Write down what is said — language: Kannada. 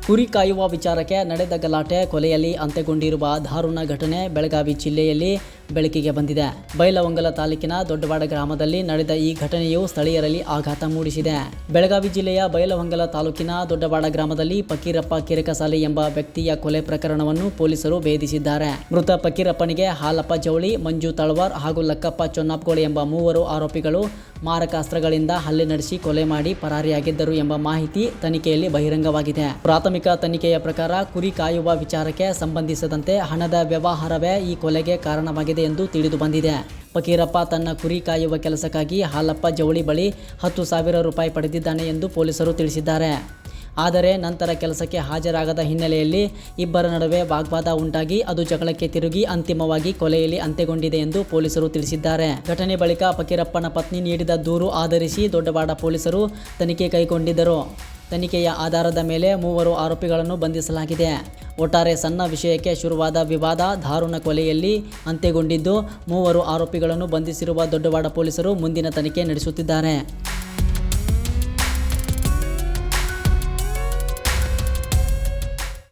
ಕುರಿ ಕಾಯುವ ವಿಚಾರಕ್ಕೆ ನಡೆದ ಗಲಾಟೆ ಕೊಲೆಯಲ್ಲಿ ಅಂತ್ಯಗೊಂಡಿರುವ ದಾರುಣ ಘಟನೆ ಬೆಳಗಾವಿ ಜಿಲ್ಲೆಯಲ್ಲಿ ಬೆಳಕಿಗೆ ಬಂದಿದೆ. ಬೈಲಹೊಂಗಲ ತಾಲೂಕಿನ ದೊಡ್ಡವಾಡ ಗ್ರಾಮದಲ್ಲಿ ನಡೆದ ಈ ಘಟನೆಯು ಸ್ಥಳೀಯರಲ್ಲಿ ಆಘಾತ ಮೂಡಿಸಿದೆ. ಬೆಳಗಾವಿ ಜಿಲ್ಲೆಯ ಬೈಲಹೊಂಗಲ ತಾಲೂಕಿನ ದೊಡ್ಡವಾಡ ಗ್ರಾಮದಲ್ಲಿ ಫಕೀರಪ್ಪ ಕಿರಕಸಾಲಿ ಎಂಬ ವ್ಯಕ್ತಿಯ ಕೊಲೆ ಪ್ರಕರಣವನ್ನು ಪೊಲೀಸರು ಭೇದಿಸಿದ್ದಾರೆ. ಮೃತ ಫಕೀರಪ್ಪನಿಗೆ ಹಾಲಪ್ಪ ಜವಳಿ, ಮಂಜು ತಳವಾರ್ ಹಾಗೂ ಲಕ್ಕಪ್ಪ ಚೊನ್ನಪ್ಗೋಳಿ ಎಂಬ ಮೂವರು ಆರೋಪಿಗಳು ಮಾರಕಾಸ್ತ್ರಗಳಿಂದ ಹಲ್ಲೆ ನಡೆಸಿ ಕೊಲೆ ಮಾಡಿ ಪರಾರಿಯಾಗಿದ್ದರು ಎಂಬ ಮಾಹಿತಿ ತನಿಖೆಯಲ್ಲಿ ಬಹಿರಂಗವಾಗಿದೆ. ಪ್ರಾಥಮಿಕ ತನಿಖೆಯ ಪ್ರಕಾರ ಕುರಿ ಕಾಯುವ ವಿಚಾರಕ್ಕೆ ಸಂಬಂಧಿಸಿದಂತೆ ಹಣದ ವ್ಯವಹಾರವೇ ಈ ಕೊಲೆಗೆ ಕಾರಣವಾಗಿದೆ ಎಂದು ತಿಳಿದು ಬಂದಿದೆ. ಫಕೀರಪ್ಪ ತನ್ನ ಕುರಿ ಕಾಯುವ ಕೆಲಸಕ್ಕಾಗಿ ಹಾಲಪ್ಪ ಜವಳಿ ಬಳಿ 10,000 ರೂಪಾಯಿ ಪಡೆದಿದ್ದಾನೆ ಎಂದು ಪೊಲೀಸರು ತಿಳಿಸಿದ್ದಾರೆ. ಆದರೆ ನಂತರ ಕೆಲಸಕ್ಕೆ ಹಾಜರಾಗದ ಹಿನ್ನೆಲೆಯಲ್ಲಿ ಇಬ್ಬರ ನಡುವೆ ವಾಗ್ವಾದ ಉಂಟಾಗಿ ಅದು ಜಗಳಕ್ಕೆ ತಿರುಗಿ ಅಂತಿಮವಾಗಿ ಕೊಲೆಯಲ್ಲಿ ಅಂತ್ಯಗೊಂಡಿದೆ ಎಂದು ಪೊಲೀಸರು ತಿಳಿಸಿದ್ದಾರೆ. ಘಟನೆ ಬಳಿಕ ಫಕೀರಪ್ಪನ ಪತ್ನಿ ನೀಡಿದ ದೂರು ಆಧರಿಸಿ ದೊಡ್ಡವಾಡ ಪೊಲೀಸರು ತನಿಖೆ ಕೈಗೊಂಡಿದ್ದರು. ತನಿಖೆಯ ಆಧಾರದ ಮೇಲೆ 3 ಆರೋಪಿಗಳನ್ನು ಬಂಧಿಸಲಾಗಿದೆ. ಒಟ್ಟಾರೆ ಸಣ್ಣ ವಿಷಯಕ್ಕೆ ಶುರುವಾದ ವಿವಾದ ದಾರುಣ ಕೊಲೆಯಲ್ಲಿ ಅಂತ್ಯಗೊಂಡಿದ್ದು 3 ಆರೋಪಿಗಳನ್ನು ಬಂಧಿಸಿರುವ ದೊಡ್ಡವಾಡ ಪೊಲೀಸರು ಮುಂದಿನ ತನಿಖೆ ನಡೆಸುತ್ತಿದ್ದಾರೆ.